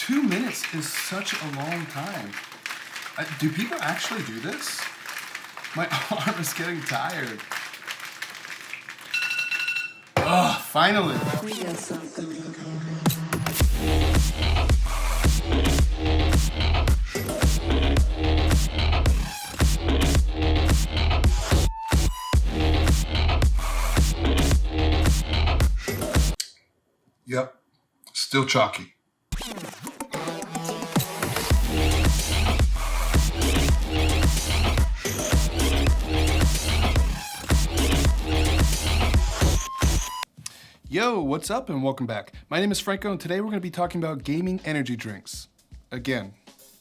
2 minutes is such a long time. Do people actually do this? My arm is getting tired. Oh, finally. We got something. Yep, still chalky. Yo, what's up and welcome back. My name is Fracno and today we're going to be talking about gaming energy drinks. Again.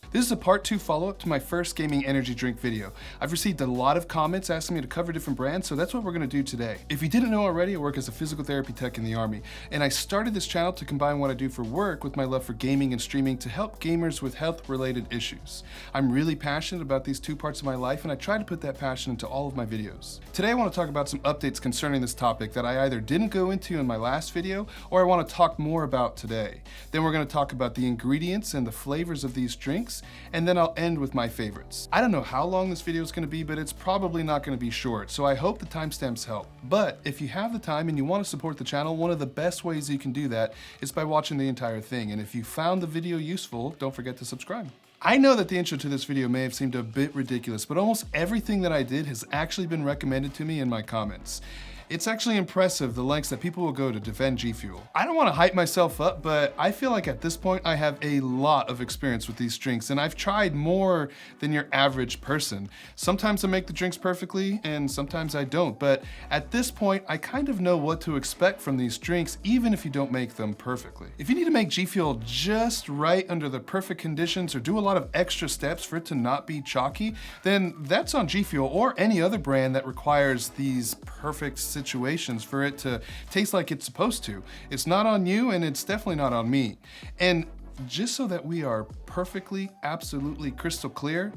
This is a part 2 follow-up to my first gaming energy drink video. I've received a lot of comments asking me to cover different brands, so that's what we're gonna do today. If you didn't know already, I work as a physical therapy tech in the Army, and I started this channel to combine what I do for work with my love for gaming and streaming to help gamers with health-related issues. I'm really passionate about these two parts of my life, and I try to put that passion into all of my videos. Today I want to talk about some updates concerning this topic that I either didn't go into in my last video, or I want to talk more about today. Then we're going to talk about the ingredients and the flavors of these drinks, and then I'll end with my favorites. I don't know how long this video is going to be, but it's probably not going to be short, so I hope the timestamps help. But if you have the time and you want to support the channel, one of the best ways you can do that is by watching the entire thing. And if you found the video useful, don't forget to subscribe. I know that the intro to this video may have seemed a bit ridiculous, but almost everything that I did has actually been recommended to me in my comments. It's actually impressive the lengths that people will go to defend G Fuel. I don't want to hype myself up, but I feel like at this point I have a lot of experience with these drinks, and I've tried more than your average person. Sometimes I make the drinks perfectly, and sometimes I don't, but at this point I kind of know what to expect from these drinks, even if you don't make them perfectly. If you need to make G Fuel just right under the perfect conditions or do a lot of extra steps for it to not be chalky, then that's on G Fuel or any other brand that requires these perfect situations for it to taste like it's supposed to. It's not on you, and it's definitely not on me. And just so that we are perfectly, absolutely crystal clear,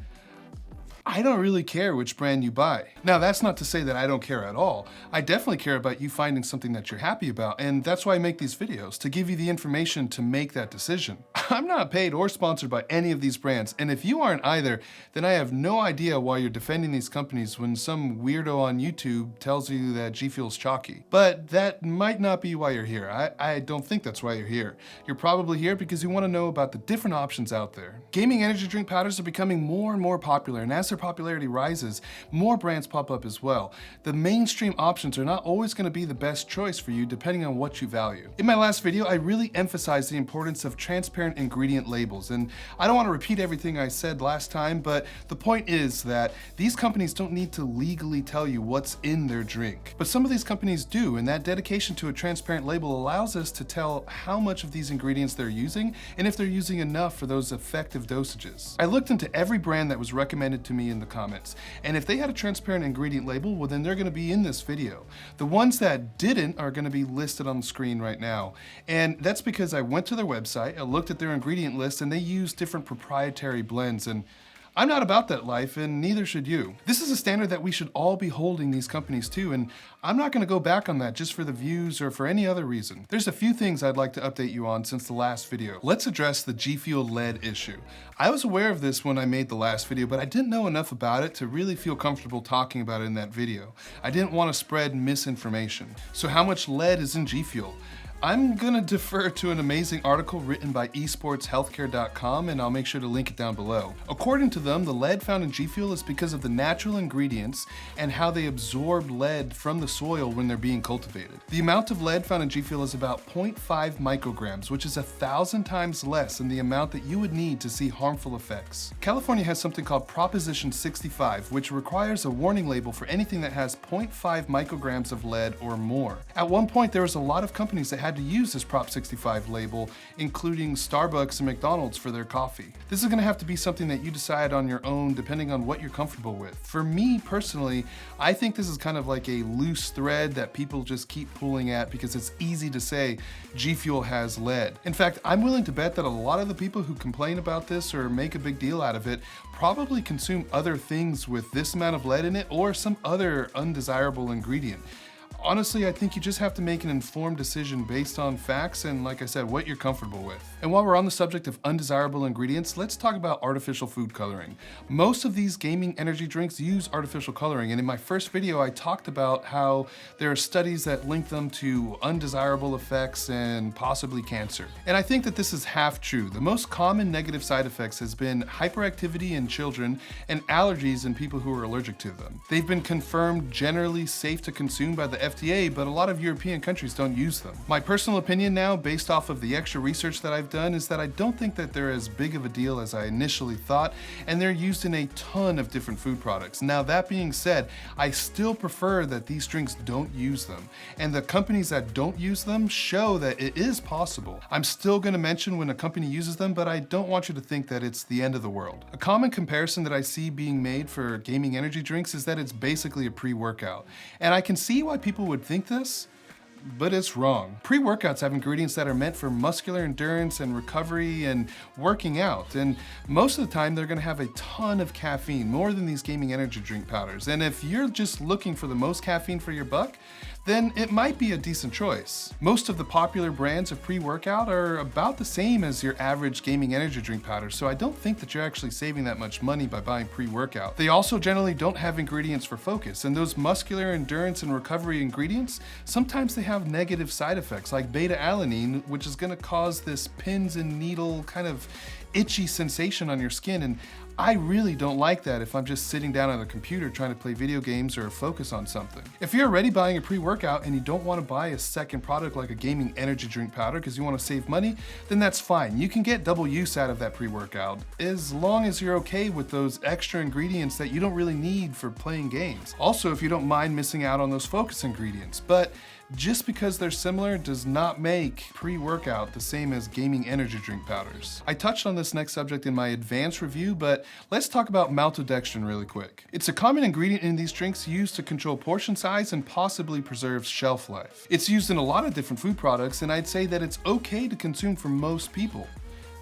I don't really care which brand you buy. Now, that's not to say that I don't care at all. I definitely care about you finding something that you're happy about, and that's why I make these videos, to give you the information to make that decision. I'm not paid or sponsored by any of these brands, and if you aren't either, then I have no idea why you're defending these companies when some weirdo on YouTube tells you that G Fuel's chalky. But that might not be why you're here. I don't think that's why you're here. You're probably here because you want to know about the different options out there. Gaming energy drink powders are becoming more and more popular, and as their popularity rises, more brands pop up as well. The mainstream options are not always going to be the best choice for you depending on what you value. In my last video, I really emphasized the importance of transparent ingredient labels, and I don't want to repeat everything I said last time, but the point is that these companies don't need to legally tell you what's in their drink. But some of these companies do, and that dedication to a transparent label allows us to tell how much of these ingredients they're using and if they're using enough for those effective dosages. I looked into every brand that was recommended to me in the comments, and if they had a transparent ingredient label, well, then they're going to be in this video. The ones that didn't are going to be listed on the screen right now, and that's because I went to their website, I looked at their ingredient list, and they use different proprietary blends, and I'm not about that life, and neither should you. This is a standard that we should all be holding these companies to, and I'm not going to go back on that just for the views or for any other reason. There's a few things I'd like to update you on since the last video. Let's address the G Fuel lead issue. I was aware of this when I made the last video, but I didn't know enough about it to really feel comfortable talking about it in that video. I didn't want to spread misinformation. So how much lead is in G Fuel? I'm gonna defer to an amazing article written by esportshealthcare.com, and I'll make sure to link it down below. According to them, the lead found in G Fuel is because of the natural ingredients and how they absorb lead from the soil when they're being cultivated. The amount of lead found in G Fuel is about 0.5 micrograms, which is 1,000 times less than the amount that you would need to see harmful effects. California has something called Proposition 65, which requires a warning label for anything that has 0.5 micrograms of lead or more. At one point, there was a lot of companies that had to use this Prop 65 label, including Starbucks and McDonald's for their coffee. This is going to have to be something that you decide on your own depending on what you're comfortable with. For me personally, I think this is kind of like a loose thread that people just keep pulling at because it's easy to say G Fuel has lead. In fact, I'm willing to bet that a lot of the people who complain about this or make a big deal out of it probably consume other things with this amount of lead in it or some other undesirable ingredient. Honestly, I think you just have to make an informed decision based on facts and, like I said, what you're comfortable with. And while we're on the subject of undesirable ingredients, let's talk about artificial food coloring. Most of these gaming energy drinks use artificial coloring, and in my first video I talked about how there are studies that link them to undesirable effects and possibly cancer. And I think that this is half true. The most common negative side effects has been hyperactivity in children and allergies in people who are allergic to them. They've been confirmed generally safe to consume by the FDA, but a lot of European countries don't use them. My personal opinion now, based off of the extra research that I've done, is that I don't think that they're as big of a deal as I initially thought, and they're used in a ton of different food products. Now, that being said, I still prefer that these drinks don't use them, and the companies that don't use them show that it is possible. I'm still going to mention when a company uses them, but I don't want you to think that it's the end of the world. A common comparison that I see being made for gaming energy drinks is that it's basically a pre-workout, and I can see why people would think this, but it's wrong. Pre-workouts have ingredients that are meant for muscular endurance and recovery and working out, and most of the time they're gonna have a ton of caffeine, more than these gaming energy drink powders. And if you're just looking for the most caffeine for your buck, then it might be a decent choice. Most of the popular brands of pre-workout are about the same as your average gaming energy drink powder, so I don't think that you're actually saving that much money by buying pre-workout. They also generally don't have ingredients for focus, and those muscular endurance and recovery ingredients, sometimes they have negative side effects like beta-alanine, which is gonna cause this pins and needle kind of itchy sensation on your skin, and I really don't like that if I'm just sitting down at a computer trying to play video games or focus on something. If you're already buying a pre-workout and you don't want to buy a second product like a gaming energy drink powder because you want to save money, then that's fine. You can get double use out of that pre-workout as long as you're okay with those extra ingredients that you don't really need for playing games. Also, if you don't mind missing out on those focus ingredients. But just because they're similar does not make pre-workout the same as gaming energy drink powders. I touched on this next subject in my advanced review, but let's talk about maltodextrin really quick. It's a common ingredient in these drinks used to control portion size and possibly preserve shelf life. It's used in a lot of different food products, and I'd say that it's okay to consume for most people.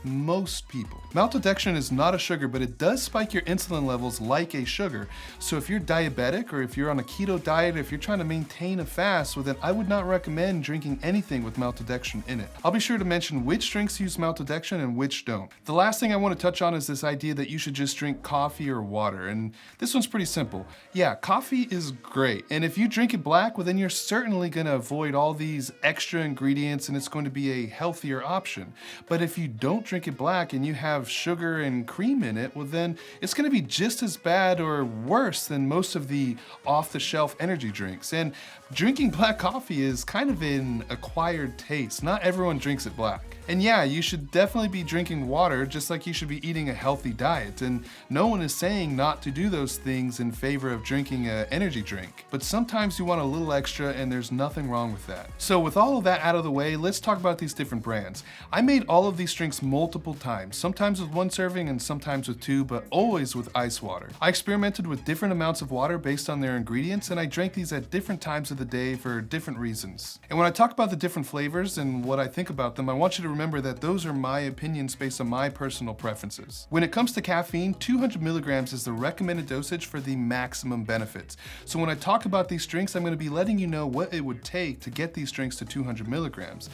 Most people. Maltodextrin is not a sugar, but it does spike your insulin levels like a sugar. So if you're diabetic, or if you're on a keto diet, or if you're trying to maintain a fast, well then I would not recommend drinking anything with maltodextrin in it. I'll be sure to mention which drinks use maltodextrin and which don't. The last thing I want to touch on is this idea that you should just drink coffee or water, and this one's pretty simple. Yeah, coffee is great, and if you drink it black, well then you're certainly going to avoid all these extra ingredients and it's going to be a healthier option. But if you don't drink it black and you have sugar and cream in it, well then it's going to be just as bad or worse than most of the off-the-shelf energy drinks. And drinking black coffee is kind of an acquired taste. Not everyone drinks it black. And yeah, you should definitely be drinking water just like you should be eating a healthy diet. And no one is saying not to do those things in favor of drinking an energy drink. But sometimes you want a little extra and there's nothing wrong with that. So with all of that out of the way, let's talk about these different brands. I made all of these drinks multiple times, sometimes with one serving and sometimes with two, but always with ice water. I experimented with different amounts of water based on their ingredients, and I drank these at different times of the day for different reasons. And when I talk about the different flavors and what I think about them, I want you to remember that those are my opinions based on my personal preferences. When it comes to caffeine, 200 milligrams is the recommended dosage for the maximum benefits. So when I talk about these drinks, I'm going to be letting you know what it would take to get these drinks to 200 milligrams.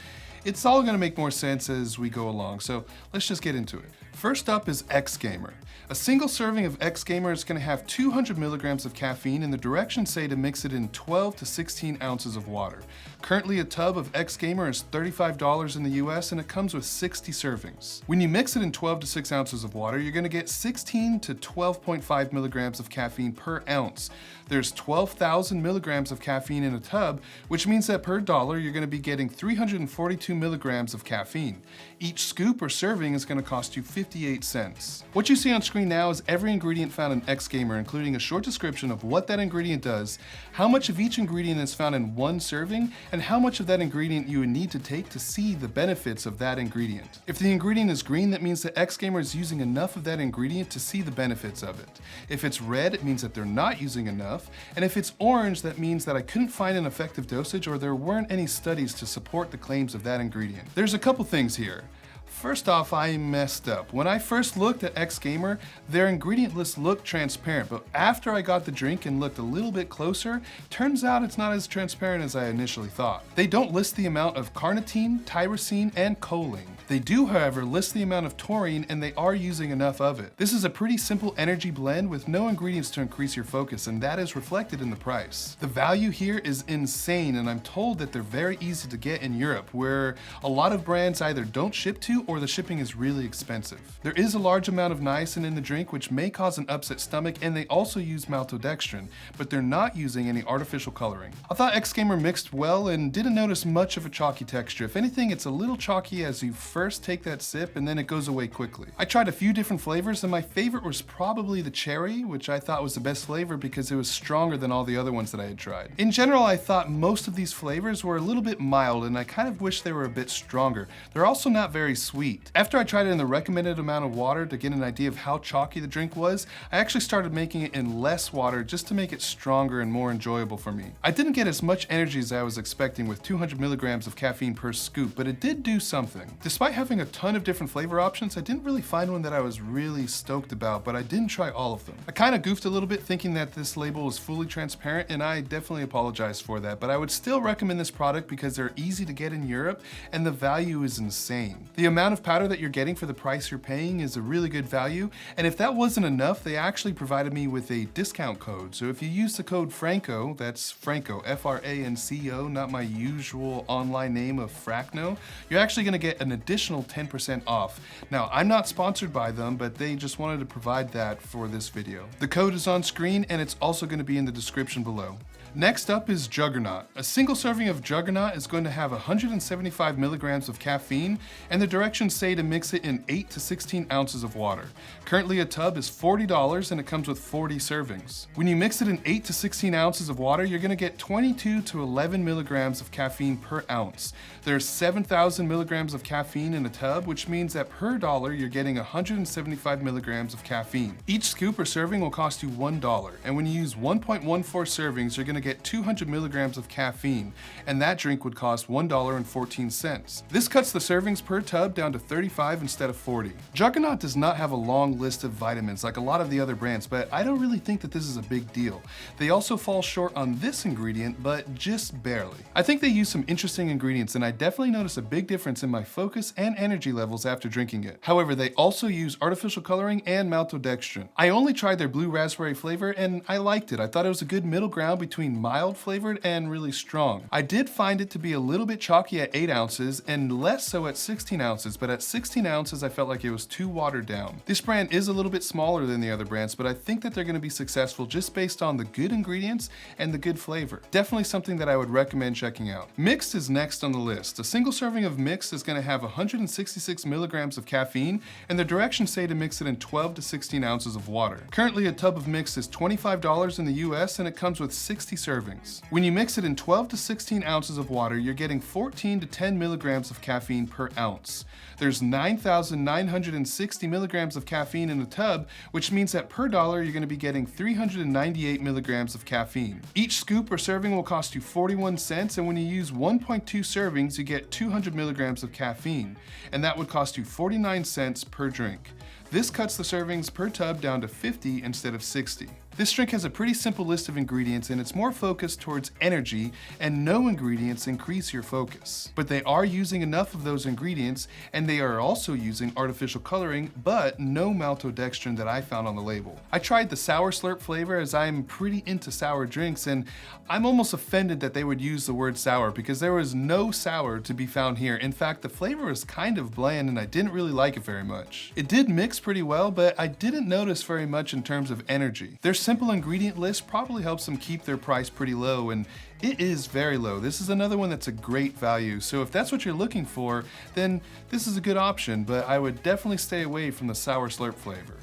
It's all gonna make more sense as we go along, so let's just get into it. First up is X Gamer. A single serving of X Gamer is gonna have 200 milligrams of caffeine, and the directions say to mix it in 12 to 16 ounces of water. Currently, a tub of X Gamer is $35 in the US, and it comes with 60 servings. When you mix it in 12 to 6 ounces of water, you're gonna get 16 to 12.5 milligrams of caffeine per ounce. There's 12,000 milligrams of caffeine in a tub, which means that per dollar, you're gonna be getting 342 milligrams of caffeine. Each scoop or serving is gonna cost you 58 cents. What you see on screen now is every ingredient found in X Gamer, including a short description of what that ingredient does, how much of each ingredient is found in one serving, and how much of that ingredient you would need to take to see the benefits of that ingredient. If the ingredient is green, that means that X Gamer is using enough of that ingredient to see the benefits of it. If it's red, it means that they're not using enough, and if it's orange, that means that I couldn't find an effective dosage or there weren't any studies to support the claims of that ingredient. There's a couple things here. First off, I messed up. When I first looked at XGamer, their ingredient list looked transparent, but after I got the drink and looked a little bit closer, turns out it's not as transparent as I initially thought. They don't list the amount of carnitine, tyrosine, and choline. They do, however, list the amount of taurine, and they are using enough of it. This is a pretty simple energy blend with no ingredients to increase your focus, and that is reflected in the price. The value here is insane, and I'm told that they're very easy to get in Europe, where a lot of brands either don't ship to or the shipping is really expensive. There is a large amount of niacin in the drink, which may cause an upset stomach, and they also use maltodextrin, but they're not using any artificial coloring. I thought XGamer mixed well and didn't notice much of a chalky texture. If anything, it's a little chalky as you first take that sip and then it goes away quickly. I tried a few different flavors and my favorite was probably the cherry, which I thought was the best flavor because it was stronger than all the other ones that I had tried. In general, I thought most of these flavors were a little bit mild and I kind of wish they were a bit stronger. They're also not very sweet. After I tried it in the recommended amount of water to get an idea of how chalky the drink was, I actually started making it in less water just to make it stronger and more enjoyable for me. I didn't get as much energy as I was expecting with 200 milligrams of caffeine per scoop, but it did do something. Despite having a ton of different flavor options, I didn't really find one that I was really stoked about, but I didn't try all of them. I kind of goofed a little bit thinking that this label was fully transparent, and I definitely apologize for that, but I would still recommend this product because they're easy to get in Europe and the value is insane. The amount of powder that you're getting for the price you're paying is a really good value, and if that wasn't enough, they actually provided me with a discount code. So if you use the code Franco, that's Franco, F-R-A-N-C-O, not my usual online name of Fracno, you're actually gonna get an additional 10% off. Now, I'm not sponsored by them, but they just wanted to provide that for this video. The code is on screen and it's also going to be in the description below. Next up is Juggernaut. A single serving of Juggernaut is going to have 175 milligrams of caffeine, and the directions say to mix it in 8 to 16 ounces of water. Currently a tub is $40 and it comes with 40 servings. When you mix it in 8 to 16 ounces of water, you're going to get 22 to 11 milligrams of caffeine per ounce. There's 7,000 milligrams of caffeine in a tub, which means that per dollar you're getting 175 milligrams of caffeine. Each scoop or serving will cost you $1, and when you use 1.14 servings, you're going to get 200 milligrams of caffeine, and that drink would cost $1.14. This cuts the servings per tub down to 35 instead of 40. Juggernaut does not have a long list of vitamins like a lot of the other brands, but I don't really think that this is a big deal. They also fall short on this ingredient, but just barely. I think they use some interesting ingredients, and I definitely notice a big difference in my focus and energy levels after drinking it. However, they also use artificial coloring and maltodextrin. I only tried their blue raspberry flavor, and I liked it. I thought it was a good middle ground between mild flavored and really strong. I did find it to be a little bit chalky at 8 ounces and less so at 16 ounces, but at 16 ounces I felt like it was too watered down. This brand is a little bit smaller than the other brands, but I think that they're going to be successful just based on the good ingredients and the good flavor. Definitely something that I would recommend checking out. MIXT is next on the list. A single serving of MIXT is going to have 166 milligrams of caffeine, and the directions say to mix it in 12 to 16 ounces of water. Currently a tub of MIXT is $25 in the US, and it comes with 60 servings. When you mix it in 12 to 16 ounces of water, you're getting 14 to 10 milligrams of caffeine per ounce. There's 9,960 milligrams of caffeine in the tub, which means that per dollar you're going to be getting 398 milligrams of caffeine. Each scoop or serving will cost you 41 cents, and when you use 1.2 servings, you get 200 milligrams of caffeine, and that would cost you 49 cents per drink. This cuts the servings per tub down to 50 instead of 60. This drink has a pretty simple list of ingredients, and it's more focused towards energy, and no ingredients increase your focus. But they are using enough of those ingredients, and they are also using artificial coloring, but no maltodextrin that I found on the label. I tried the sour slurp flavor as I'm pretty into sour drinks, and I'm almost offended that they would use the word sour because there was no sour to be found here. In fact, the flavor was kind of bland and I didn't really like it very much. It did mix pretty well, but I didn't notice very much in terms of energy. Their simple ingredient list probably helps them keep their price pretty low, and it is very low. This is another one that's a great value, so if that's what you're looking for, then this is a good option, but I would definitely stay away from the sour slurp flavor.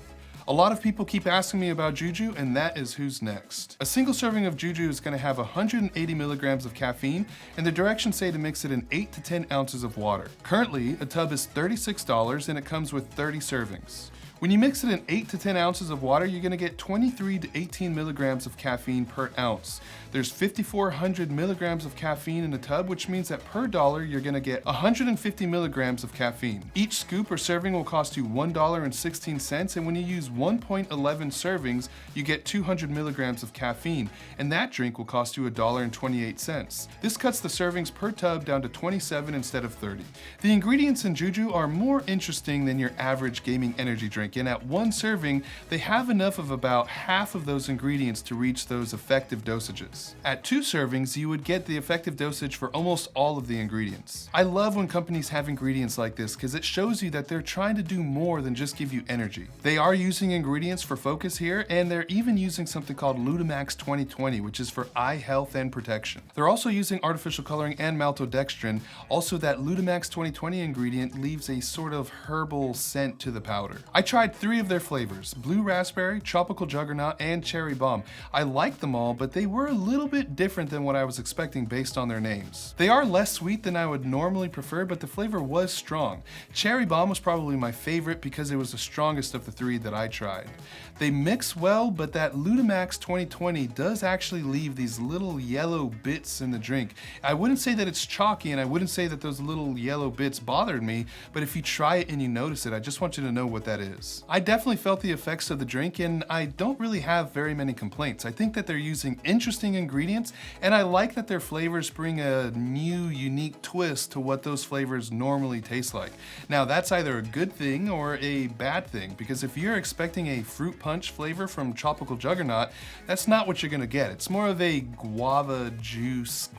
A lot of people keep asking me about Juju, and that is who's next. A single serving of Juju is going to have 180 milligrams of caffeine, and the directions say to mix it in 8 to 10 ounces of water. Currently, a tub is $36 and it comes with 30 servings. When you mix it in 8 to 10 ounces of water, you're gonna get 23 to 18 milligrams of caffeine per ounce. There's 5,400 milligrams of caffeine in a tub, which means that per dollar, you're gonna get 150 milligrams of caffeine. Each scoop or serving will cost you $1.16, and when you use 1.11 servings, you get 200 milligrams of caffeine, and that drink will cost you $1.28. This cuts the servings per tub down to 27 instead of 30. The ingredients in Juju are more interesting than your average gaming energy drink, and at one serving, they have enough of about half of those ingredients to reach those effective dosages. At 2 servings, you would get the effective dosage for almost all of the ingredients. I love when companies have ingredients like this because it shows you that they're trying to do more than just give you energy. They are using ingredients for focus here, and they're even using something called Maltodextrin 2020, which is for eye health and protection. They're also using artificial coloring and Maltodextrin. Also, that Maltodextrin 2020 ingredient leaves a sort of herbal scent to the powder. I tried 3 of their flavors: blue raspberry, tropical juggernaut, and cherry bomb. I liked them all, but they were a little bit different than what I was expecting based on their names. They are less sweet than I would normally prefer, but the flavor was strong. Cherry bomb was probably my favorite because it was the strongest of the 3 that I tried. They mix well, but that Maltodextrin 2020 does actually leave these little yellow bits in the drink. I wouldn't say that it's chalky, and I wouldn't say that those little yellow bits bothered me, but if you try it and you notice it, I just want you to know what that is. I definitely felt the effects of the drink, and I don't really have very many complaints. I think that they're using interesting ingredients, and I like that their flavors bring a new, unique twist to what those flavors normally taste like. Now, that's either a good thing or a bad thing, because if you're expecting a fruit punch flavor from Tropical Juggernaut, that's not what you're gonna get. It's more of a guava juice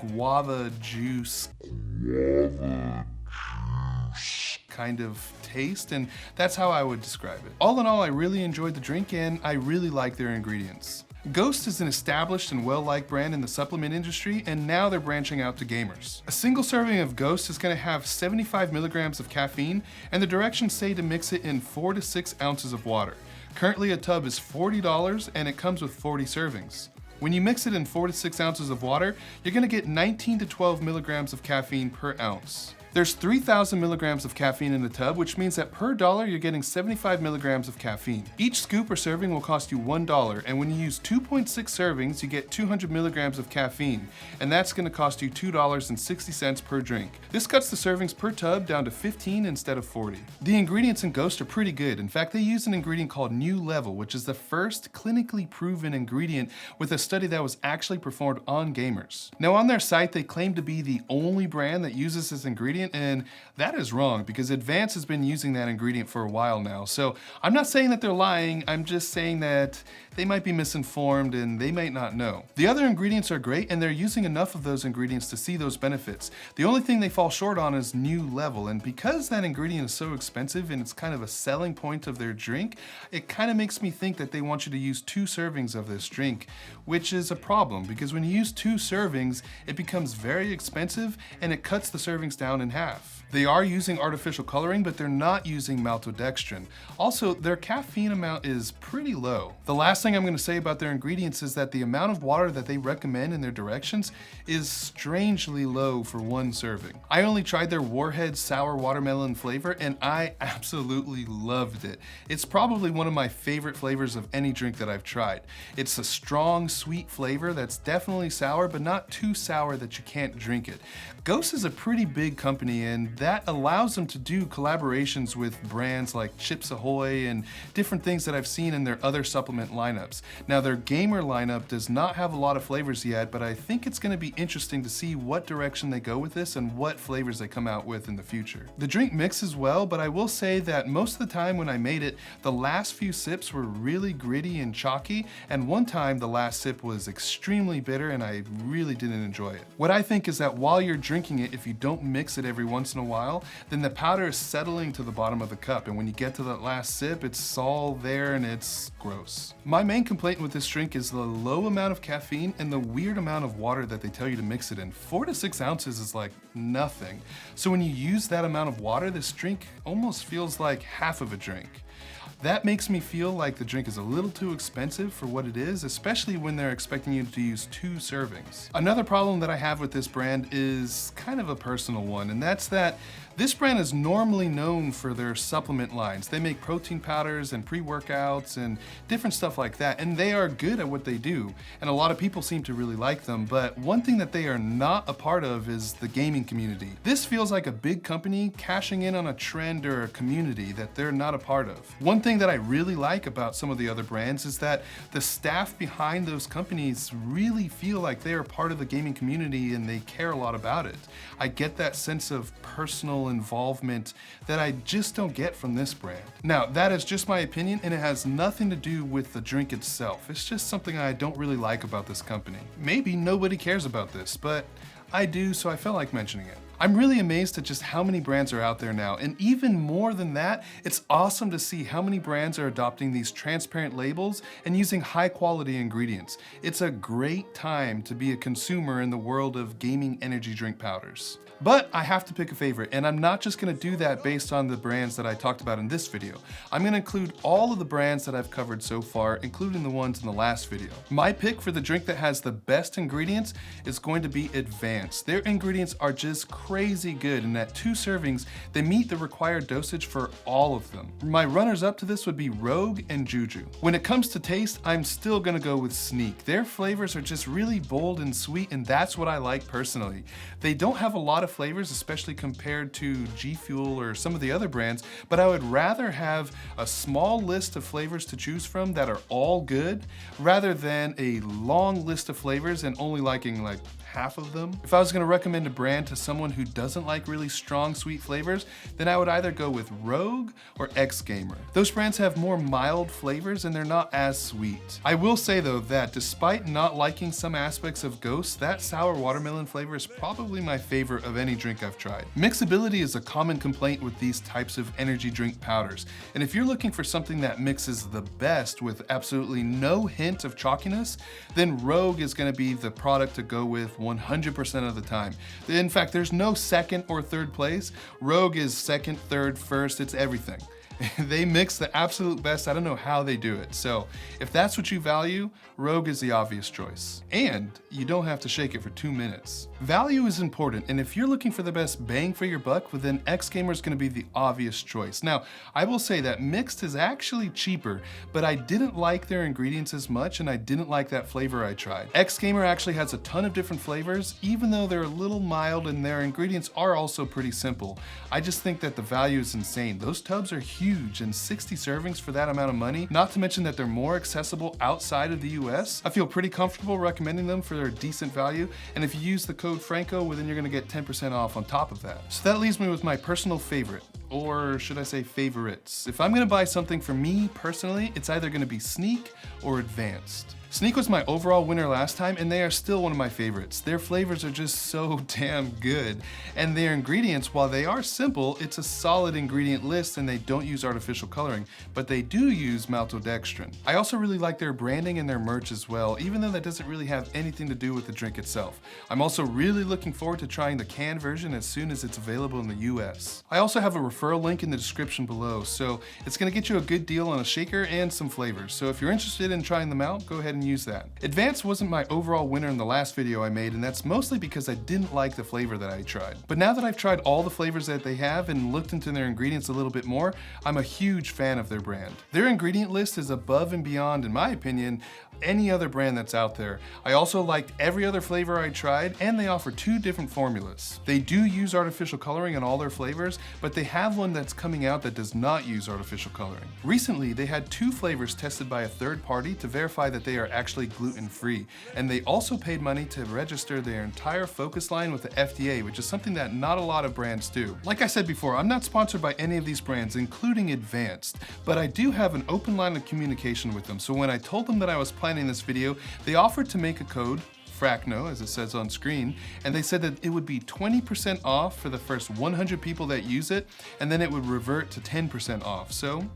kind of taste, and that's how I would describe it. All in all, I really enjoyed the drink, and I really like their ingredients. Ghost is an established and well-liked brand in the supplement industry, and now they're branching out to gamers. A single serving of Ghost is going to have 75 milligrams of caffeine, and the directions say to mix it in 4 to 6 ounces of water. Currently, a tub is $40, and it comes with 40 servings. When you mix it in 4 to 6 ounces of water, you're going to get 19 to 12 milligrams of caffeine per ounce. There's 3,000 milligrams of caffeine in the tub, which means that per dollar you're getting 75 milligrams of caffeine. Each scoop or serving will cost you $1, and when you use 2.6 servings, you get 200 milligrams of caffeine, and that's going to cost you $2.60 per drink. This cuts the servings per tub down to 15 instead of 40. The ingredients in Ghost are pretty good. In fact, they use an ingredient called New Level, which is the first clinically proven ingredient with a study that was actually performed on gamers. Now, on their site, they claim to be the only brand that uses this ingredient, and that is wrong because Advance has been using that ingredient for a while now. So I'm not saying that they're lying, I'm just saying that they might be misinformed and they might not know. The other ingredients are great, and they're using enough of those ingredients to see those benefits. The only thing they fall short on is New Level, and because that ingredient is so expensive and it's kind of a selling point of their drink, it kind of makes me think that they want you to use 2 servings of this drink, which is a problem because when you use 2 servings, it becomes very expensive and it cuts the servings down in half. They are using artificial coloring, but they're not using maltodextrin. Also, their caffeine amount is pretty low. The last thing I'm going to say about their ingredients is that the amount of water that they recommend in their directions is strangely low for 1 serving. I only tried their Warhead sour watermelon flavor, and I absolutely loved it. It's probably one of my favorite flavors of any drink that I've tried. It's a strong, sweet flavor that's definitely sour, but not too sour that you can't drink it. Ghost is a pretty big company, and that allows them to do collaborations with brands like Chips Ahoy and different things that I've seen in their other supplement lineups. Now, their gamer lineup does not have a lot of flavors yet, but I think it's going to be interesting to see what direction they go with this and what flavors they come out with in the future. The drink mixes well, but I will say that most of the time when I made it, the last few sips were really gritty and chalky, and one time the last sip was extremely bitter and I really didn't enjoy it. What I think is that while you're drinking it, if you don't mix it every once in a while, then the powder is settling to the bottom of the cup, and when you get to that last sip, it's all there and it's gross. My main complaint with this drink is the low amount of caffeine and the weird amount of water that they tell you to mix it in. 4 to 6 ounces is like nothing. So when you use that amount of water, this drink almost feels like half of a drink. That makes me feel like the drink is a little too expensive for what it is, especially when they're expecting you to use 2 servings. Another problem that I have with this brand is kind of a personal one, and that's that This brand is normally known for their supplement lines. They make protein powders and pre-workouts and different stuff like that, and they are good at what they do, and a lot of people seem to really like them, but one thing that they are not a part of is the gaming community. This feels like a big company cashing in on a trend or a community that they're not a part of. One thing that I really like about some of the other brands is that the staff behind those companies really feel like they are part of the gaming community and they care a lot about it. I get that sense of personal involvement that I just don't get from this brand. Now, that is just my opinion, and it has nothing to do with the drink itself. It's just something I don't really like about this company. Maybe nobody cares about this, but I do, so I felt like mentioning it. I'm really amazed at just how many brands are out there now, and even more than that, it's awesome to see how many brands are adopting these transparent labels and using high quality ingredients. It's a great time to be a consumer in the world of gaming energy drink powders. But I have to pick a favorite, and I'm not just gonna do that based on the brands that I talked about in this video. I'm gonna include all of the brands that I've covered so far, including the ones in the last video. My pick for the drink that has the best ingredients is going to be Advanced. Their ingredients are just crazy good, and at 2 servings, they meet the required dosage for all of them. My runners up to this would be Rogue and Juju. When it comes to taste, I'm still gonna go with Sneak. Their flavors are just really bold and sweet, and that's what I like personally. They don't have a lot of flavors, especially compared to G Fuel or some of the other brands, but I would rather have a small list of flavors to choose from that are all good, rather than a long list of flavors and only liking like half of them. If I was gonna recommend a brand to someone who doesn't like really strong sweet flavors, then I would either go with Rogue or X Gamer. Those brands have more mild flavors and they're not as sweet. I will say though that despite not liking some aspects of Ghost, that sour watermelon flavor is probably my favorite of any drink I've tried. Mixability is a common complaint with these types of energy drink powders, and if you're looking for something that mixes the best with absolutely no hint of chalkiness, then Rogue is gonna be the product to go with 100% of the time. In fact, there's no second or third place. Rogue is second, third, first, it's everything. They mix the absolute best. I don't know how they do it. So if that's what you value, Rogue is the obvious choice. And you don't have to shake it for 2 minutes. Value is important, and if you're looking for the best bang for your buck, well then X Gamer is gonna be the obvious choice. Now, I will say that MIXT is actually cheaper, but I didn't like their ingredients as much, and I didn't like that flavor I tried. X Gamer actually has a ton of different flavors, even though they're a little mild and their ingredients are also pretty simple. I just think that the value is insane. Those tubs are huge, and 60 servings for that amount of money, not to mention that they're more accessible outside of the US. I feel pretty comfortable recommending them for their decent value, and if you use the code Franco, well then you're gonna get 10% off on top of that. So that leaves me with my personal favorite, or should I say favorites. If I'm gonna buy something for me personally, it's either gonna be Sneak or Advanced. Sneak was my overall winner last time, and they are still one of my favorites. Their flavors are just so damn good. And their ingredients, while they are simple, it's a solid ingredient list and they don't use artificial coloring, but they do use Maltodextrin. I also really like their branding and their merch as well, even though that doesn't really have anything to do with the drink itself. I'm also really looking forward to trying the canned version as soon as it's available in the US. I also have a referral link in the description below, so it's gonna get you a good deal on a shaker and some flavors. So if you're interested in trying them out, go ahead and use that. Advanced wasn't my overall winner in the last video I made, and that's mostly because I didn't like the flavor that I tried. But now that I've tried all the flavors that they have and looked into their ingredients a little bit more, I'm a huge fan of their brand. Their ingredient list is above and beyond, in my opinion, any other brand that's out there. I also liked every other flavor I tried, and they offer 2 different formulas. They do use artificial coloring in all their flavors, but they have one that's coming out that does not use artificial coloring. Recently, they had 2 flavors tested by a third party to verify that they are actually gluten-free, and they also paid money to register their entire focus line with the FDA, which is something that not a lot of brands do. Like I said before, I'm not sponsored by any of these brands, including Advanced, but I do have an open line of communication with them, so when I told them that I was planning this video, they offered to make a code, Fracno, as it says on screen, and they said that it would be 20% off for the first 100 people that use it, and then it would revert to 10% off. So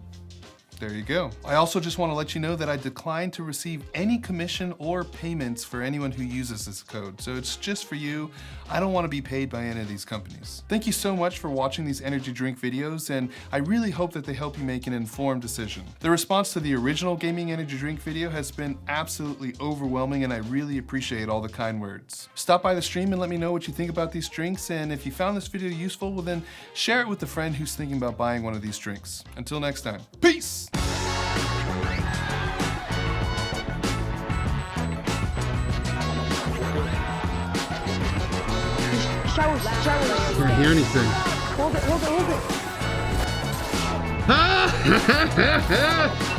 There you go. I also just want to let you know that I decline to receive any commission or payments for anyone who uses this code. So it's just for you. I don't want to be paid by any of these companies. Thank you so much for watching these energy drink videos, and I really hope that they help you make an informed decision. The response to the original gaming energy drink video has been absolutely overwhelming, and I really appreciate all the kind words. Stop by the stream and let me know what you think about these drinks, and if you found this video useful, well then share it with a friend who's thinking about buying one of these drinks. Until next time, peace! Showers. Can't hear anything. Hold it. Ah!